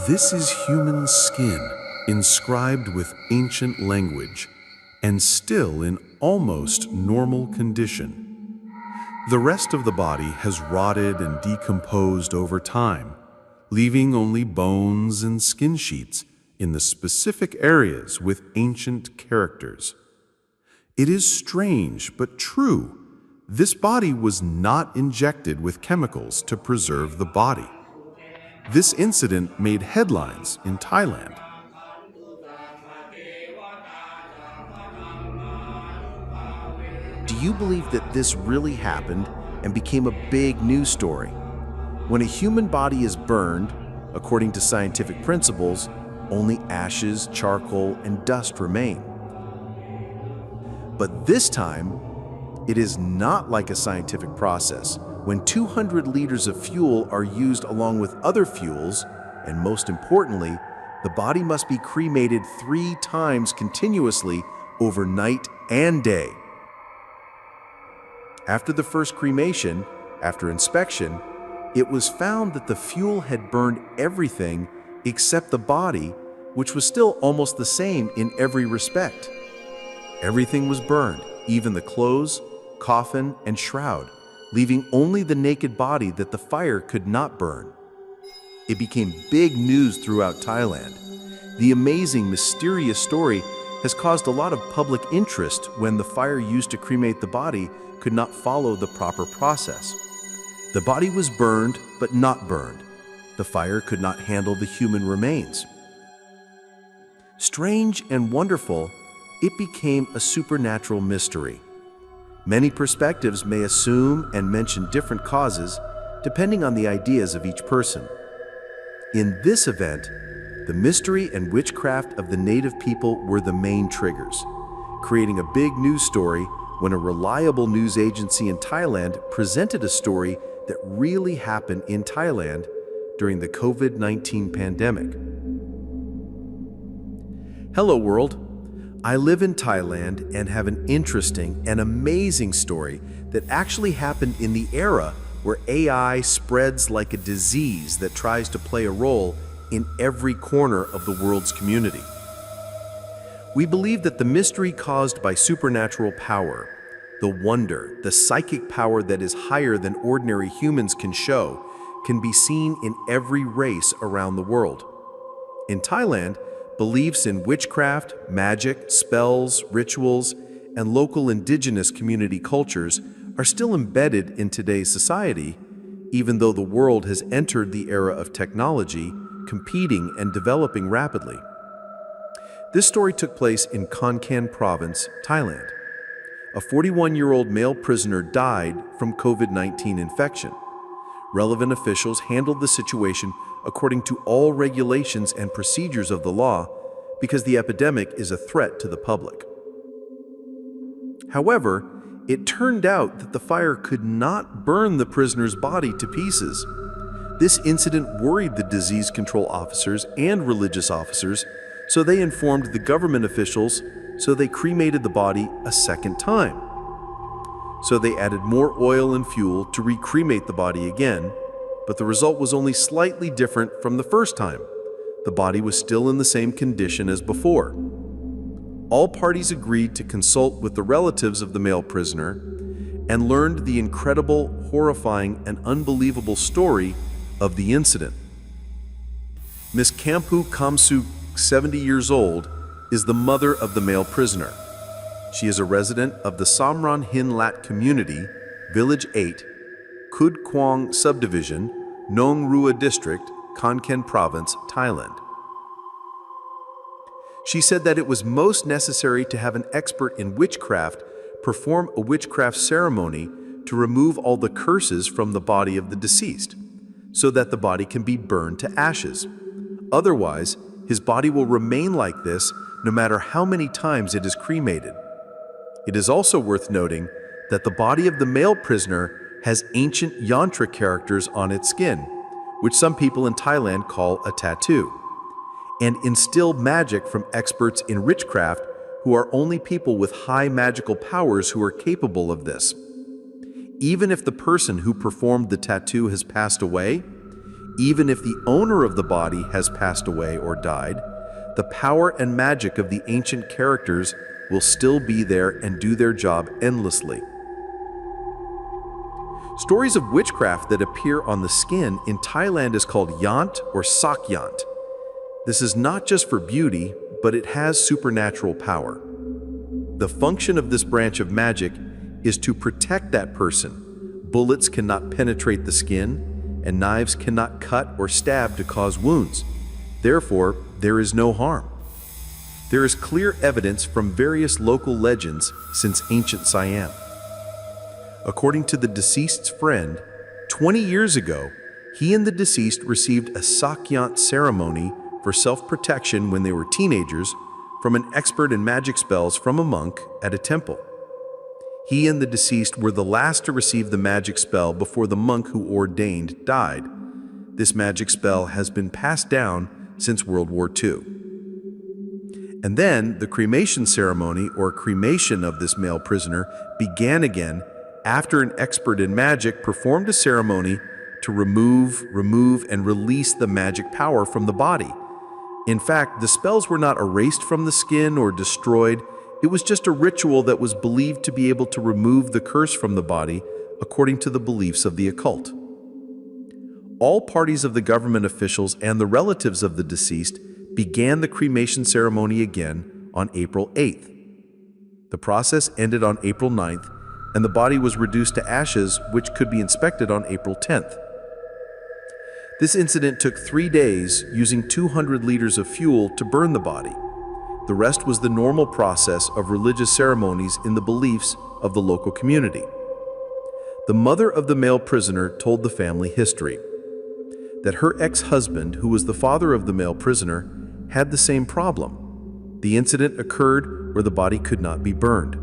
This is human skin, inscribed with ancient language, and still in almost normal condition. The rest of the body has rotted and decomposed over time, leaving only bones and skin sheets in the specific areas with ancient characters. It is strange but true. This body was not injected with chemicals to preserve the body. This incident made headlines in Thailand. Do you believe that this really happened and became a big news story? When a human body is burned, according to scientific principles, only ashes, charcoal, and dust remain. But this time, it is not like a scientific process. When 200 liters of fuel are used along with other fuels, and most importantly, the body must be cremated 3 times continuously over night and day. After the first cremation, after inspection, it was found that the fuel had burned everything except the body, which was still almost the same in every respect. Everything was burned, even the clothes, coffin, and shroud, leaving only the naked body that the fire could not burn. It became big news throughout Thailand. The amazing, mysterious story has caused a lot of public interest when the fire used to cremate the body could not follow the proper process. The body was burned, but not burned. The fire could not handle the human remains. Strange and wonderful, it became a supernatural mystery. Many perspectives may assume and mention different causes, depending on the ideas of each person. In this event, the mystery and witchcraft of the native people were the main triggers, creating a big news story when a reliable news agency in Thailand presented a story that really happened in Thailand during the COVID-19 pandemic. Hello, world. I live in Thailand and have an interesting and amazing story that actually happened in the era where AI spreads like a disease that tries to play a role in every corner of the world's community. We believe that the mystery caused by supernatural power, the wonder, the psychic power that is higher than ordinary humans can show, can be seen in every race around the world. In Thailand, beliefs in witchcraft, magic, spells, rituals, and local indigenous community cultures are still embedded in today's society, even though the world has entered the era of technology, competing and developing rapidly. This story took place in Khon Kaen province, Thailand. A 41-year-old male prisoner died from COVID-19 infection. Relevant officials handled the situation according to all regulations and procedures of the law because the epidemic is a threat to the public. However, it turned out that the fire could not burn the prisoner's body to pieces. This incident worried the disease control officers and religious officers, so they informed the government officials, so they cremated the body a second time. So they added more oil and fuel to recremate the body again, but the result was only slightly different from the first time. The body was still in the same condition as before. All parties agreed to consult with the relatives of the male prisoner and learned the incredible, horrifying, and unbelievable story of the incident. Miss Kampu Kamsu, 70 years old, is the mother of the male prisoner. She is a resident of the Samran Hin Lat community, Village 8, Kud Kwang Subdivision, Nong Rua District, Khon Kaen Province, Thailand. She said that it was most necessary to have an expert in witchcraft perform a witchcraft ceremony to remove all the curses from the body of the deceased, so that the body can be burned to ashes. Otherwise, his body will remain like this no matter how many times it is cremated. It is also worth noting that the body of the male prisoner has ancient yantra characters on its skin, which some people in Thailand call a tattoo, and instill magic from experts in witchcraft who are only people with high magical powers who are capable of this. Even if the person who performed the tattoo has passed away, even if the owner of the body has passed away or died, the power and magic of the ancient characters will still be there and do their job endlessly. Stories of witchcraft that appear on the skin in Thailand is called yant or sakyant. This is not just for beauty, but it has supernatural power. The function of this branch of magic is to protect that person. Bullets cannot penetrate the skin, and knives cannot cut or stab to cause wounds. Therefore, there is no harm. There is clear evidence from various local legends since ancient Siam. According to the deceased's friend, 20 years ago, he and the deceased received a sakyant ceremony for self-protection when they were teenagers from an expert in magic spells from a monk at a temple. He and the deceased were the last to receive the magic spell before the monk who ordained died. This magic spell has been passed down since World War II. And then the cremation ceremony or cremation of this male prisoner began again after an expert in magic performed a ceremony to remove, and release the magic power from the body. In fact, the spells were not erased from the skin or destroyed. It was just a ritual that was believed to be able to remove the curse from the body, according to the beliefs of the occult. All parties of the government officials and the relatives of the deceased began the cremation ceremony again on April 8th. The process ended on April 9th, and the body was reduced to ashes, which could be inspected on April 10th. This incident took 3 days, using 200 liters of fuel to burn the body. The rest was the normal process of religious ceremonies in the beliefs of the local community. The mother of the male prisoner told the family history that her ex-husband, who was the father of the male prisoner, had the same problem. The incident occurred where the body could not be burned.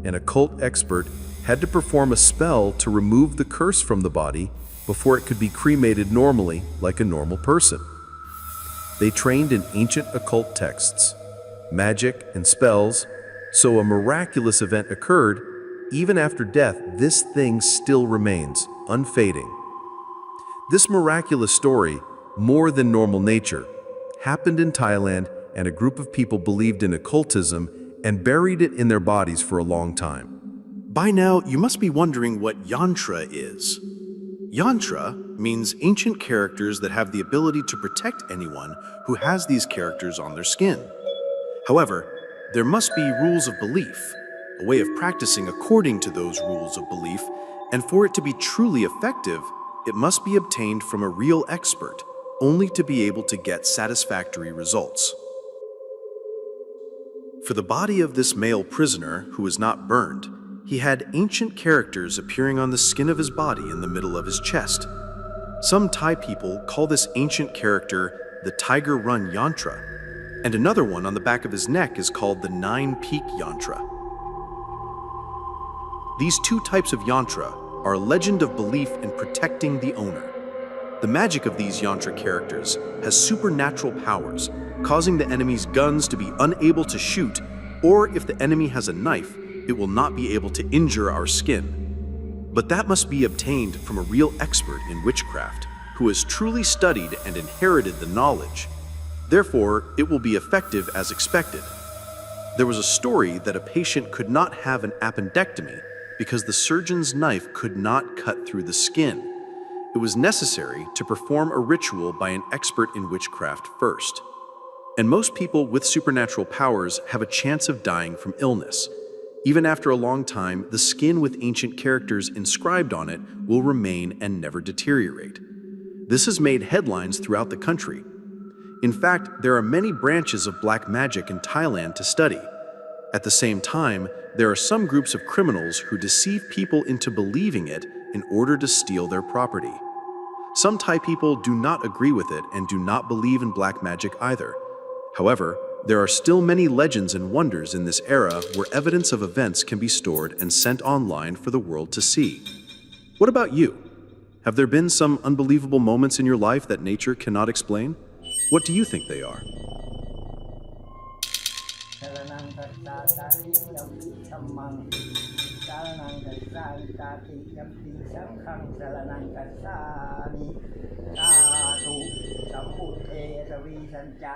An occult expert had to perform a spell to remove the curse from the body before it could be cremated normally like a normal person. They trained in ancient occult texts, magic, and spells, so a miraculous event occurred. Even after death, this thing still remains, unfading. This miraculous story, more than normal nature, happened in Thailand, and a group of people believed in occultism and buried it in their bodies for a long time. By now, you must be wondering what yantra is. Yantra means ancient characters that have the ability to protect anyone who has these characters on their skin. However, there must be rules of belief, a way of practicing according to those rules of belief, and for it to be truly effective, it must be obtained from a real expert, only to be able to get satisfactory results. For the body of this male prisoner who was not burned, he had ancient characters appearing on the skin of his body in the middle of his chest. Some Thai people call this ancient character the Tiger Run Yantra, and another one on the back of his neck is called the Nine Peak Yantra. These two types of yantra are a legend of belief in protecting the owner. The magic of these yantra characters has supernatural powers, causing the enemy's guns to be unable to shoot, or if the enemy has a knife, it will not be able to injure our skin. But that must be obtained from a real expert in witchcraft, who has truly studied and inherited the knowledge. Therefore, it will be effective as expected. There was a story that a patient could not have an appendectomy because the surgeon's knife could not cut through the skin. It was necessary to perform a ritual by an expert in witchcraft first. And most people with supernatural powers have a chance of dying from illness. Even after a long time, the skin with ancient characters inscribed on it will remain and never deteriorate. This has made headlines throughout the country. In fact, there are many branches of black magic in Thailand to study. At the same time, there are some groups of criminals who deceive people into believing it in order to steal their property. Some Thai people do not agree with it and do not believe in black magic either. However, there are still many legends and wonders in this era where evidence of events can be stored and sent online for the world to see. What about you? Have there been some unbelievable moments in your life that nature cannot explain? What do you think they are? สัสสะตาติยัมปิธัมมังสารนังกัสสามิตาติยัมปิสังฆังสารนังกัสสามิสาธุสัมพุทเทสวีสัญจะ